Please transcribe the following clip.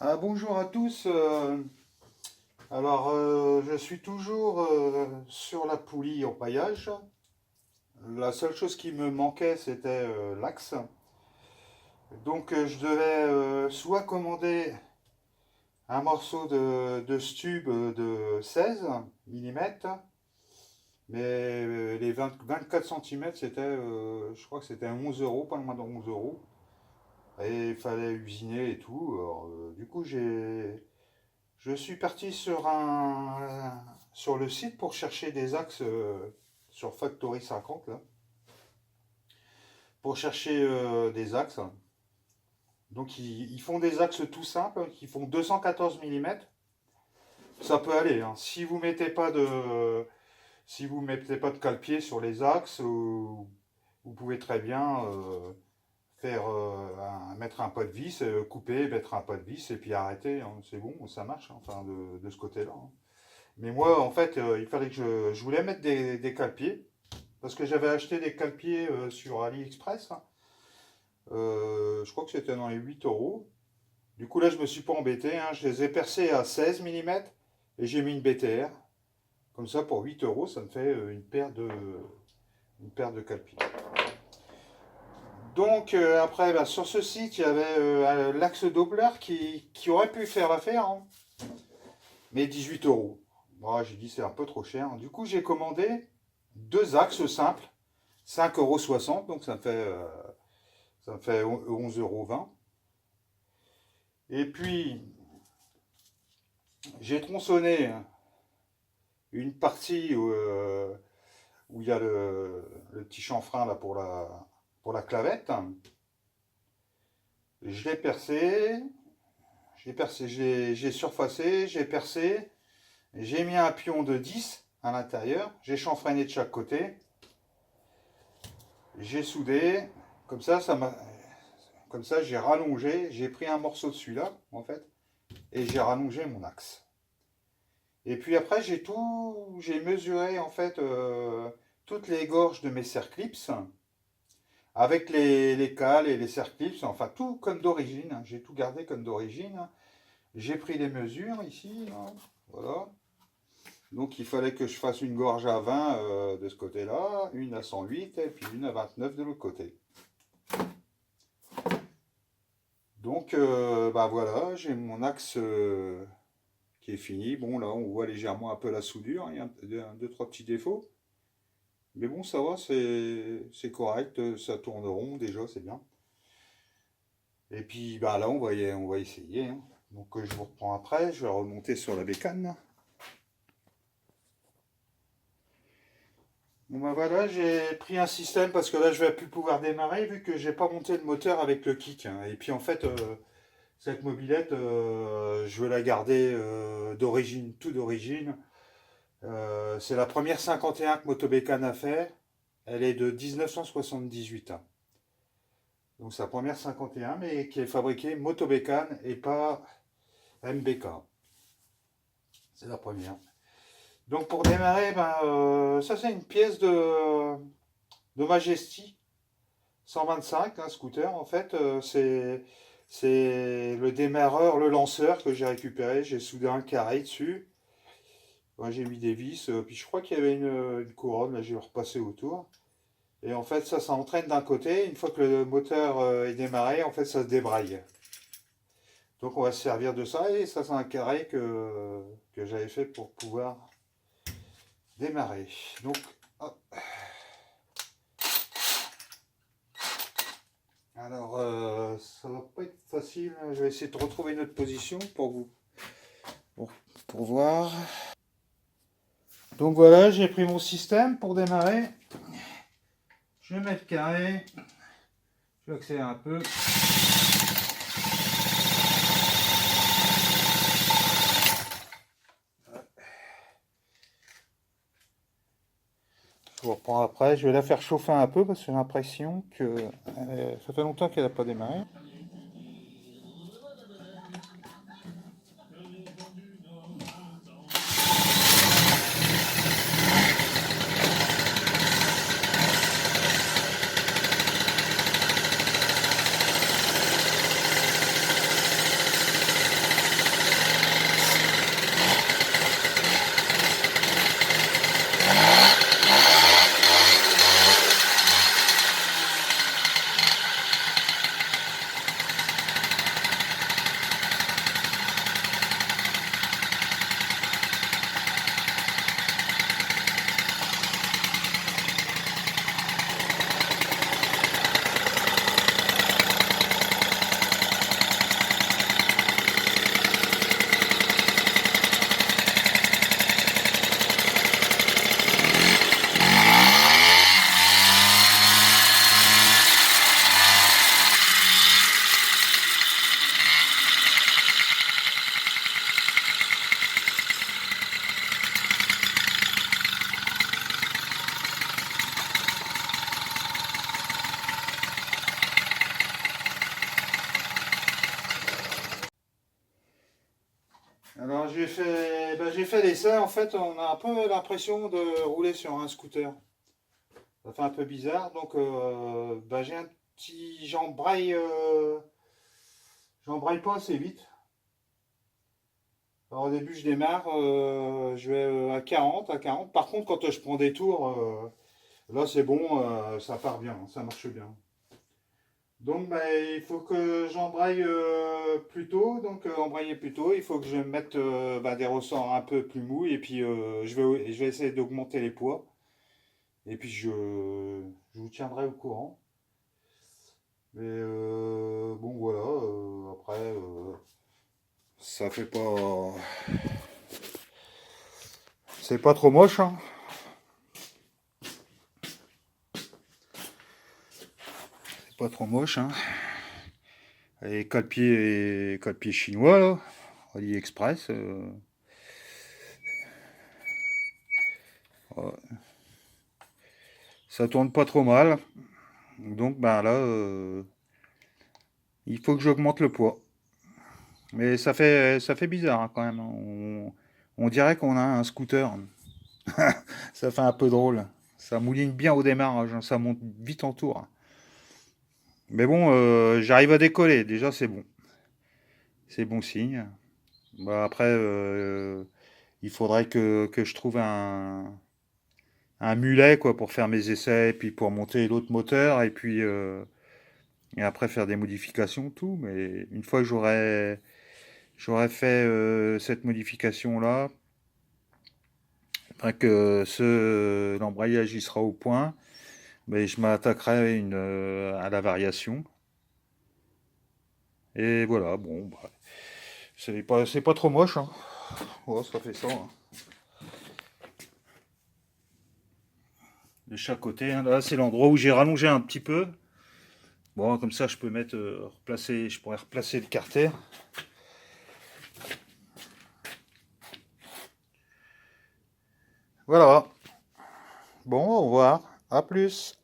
Bonjour à tous. Je suis toujours sur la poulie en paillage. La seule chose qui me manquait, c'était l'axe. Je devais soit commander un morceau de stube de 16 mm, mais les 24 cm, c'était, je crois que c'était 11 euros, pas loin de 11 euros. Et il fallait usiner et tout. Je suis parti sur le site pour chercher des axes sur Factory 50 là, pour chercher des axes. Donc ils font des axes tout simples qui font 214 mm. Ça peut aller, hein. Si vous mettez pas de cale-pied sur les axes, vous pouvez très bien mettre un pas de vis, couper, mettre un pas de vis et puis arrêter, hein. C'est bon, ça marche, hein, enfin de ce côté-là, hein. Mais moi, en fait, il fallait que je voulais mettre des cale-pieds parce que j'avais acheté des cale-pieds sur AliExpress, hein. Je crois que c'était dans les 8 euros. Du coup, là, je me suis pas embêté, hein. Je les ai percés à 16 mm et j'ai mis une BTR. Comme ça, pour 8 euros, ça me fait une paire de cale-pieds. Après, bah, sur ce site, il y avait l'axe Doppler qui aurait pu faire l'affaire, hein, mais 18 euros. Moi, j'ai dit c'est un peu trop cher. Du coup, j'ai commandé deux axes simples, 5,60 €, donc ça me fait 11,20 €. Et puis, j'ai tronçonné une partie où il y a le petit chanfrein là pour la clavette. Je l'ai percé, j'ai surfacé, j'ai percé, j'ai mis un pion de 10 à l'intérieur, j'ai chanfreiné de chaque côté, j'ai soudé, comme ça, comme ça j'ai rallongé, j'ai pris un morceau de celui-là, en fait, et j'ai rallongé mon axe. Et puis après, j'ai mesuré, en fait, toutes les gorges de mes serre-clips, avec les cales et les serre-clips, enfin tout comme d'origine, hein. J'ai tout gardé comme d'origine. J'ai pris les mesures ici, hein, voilà. Donc il fallait que je fasse une gorge à 20 de ce côté-là, une à 108 et puis une à 29 de l'autre côté. Bah voilà, j'ai mon axe qui est fini. Bon, là on voit légèrement un peu la soudure, il y a deux, trois petits défauts. Mais bon, ça va, c'est correct, ça tourne rond déjà, c'est bien. Et puis bah là on va essayer, hein. Je vous reprends après, je vais remonter sur la bécane. Bon bah voilà, j'ai pris un système parce que là je vais plus pouvoir démarrer vu que j'ai pas monté le moteur avec le kick, hein. Et puis en fait, cette mobilette, je veux la garder d'origine, tout d'origine. C'est la première 51 que Motobécane a fait. Elle est de 1978, hein. Donc c'est la première 51, mais qui est fabriquée Motobécane et pas MBK. C'est la première. Donc pour démarrer, ça c'est une pièce de Majesty 125, un scooter en fait. C'est le démarreur, le lanceur que j'ai récupéré. J'ai soudé un carré dessus. Ouais, j'ai mis des vis. Puis je crois qu'il y avait une couronne. Là j'ai repassé autour. Et en fait ça entraîne d'un côté. Une fois que le moteur est démarré, en fait ça se débraille. Donc on va se servir de ça. Et ça c'est un carré que j'avais fait pour pouvoir démarrer. Donc, hop. Alors, ça va pas être facile. Je vais essayer de retrouver une autre position pour voir. Donc voilà, j'ai pris mon système pour démarrer. Je vais mettre carré. Je vais accélérer un peu. Je vous reprends après. Je vais la faire chauffer un peu parce que j'ai l'impression que ça fait longtemps qu'elle n'a pas démarré. Alors j'ai fait l'essai, en fait on a un peu l'impression de rouler sur un scooter. Ça fait un peu bizarre, donc j'ai un petit... j'embraye pas assez vite. Alors, au début je démarre, je vais à 40. Par contre quand je prends des tours, là c'est bon, ça part bien, ça marche bien. Donc il faut que j'embraye plus tôt. Donc embrayer plus tôt, il faut que je mette des ressorts un peu plus mous et puis je vais essayer d'augmenter les poids. Et puis je vous tiendrai au courant. Mais bon voilà, après ça fait pas... C'est pas trop moche, hein. C'est pas trop moche, hein. Et cale-pied chinois là, AliExpress. Ouais, ça tourne pas trop mal. Donc là, il faut que j'augmente le poids. Mais ça fait bizarre hein, quand même, hein. On dirait qu'on a un scooter. Ça fait un peu drôle. Ça mouline bien au démarrage, hein, ça monte vite en tour. Mais bon, j'arrive à décoller, déjà c'est bon. C'est bon signe. Après, il faudrait que je trouve un mulet quoi, pour faire mes essais, et puis pour monter l'autre moteur, et après faire des modifications, tout. Mais une fois que j'aurais fait cette modification-là, après que l'embrayage il sera au point, mais je m'attaquerai à la variation. Et voilà, bon, c'est pas trop moche, hein. Ouais, ça fait ça, hein. De chaque côté, hein. Là, c'est l'endroit où j'ai rallongé un petit peu. Bon, comme ça, je peux je pourrais replacer le carter. Voilà. Bon, au revoir. À plus.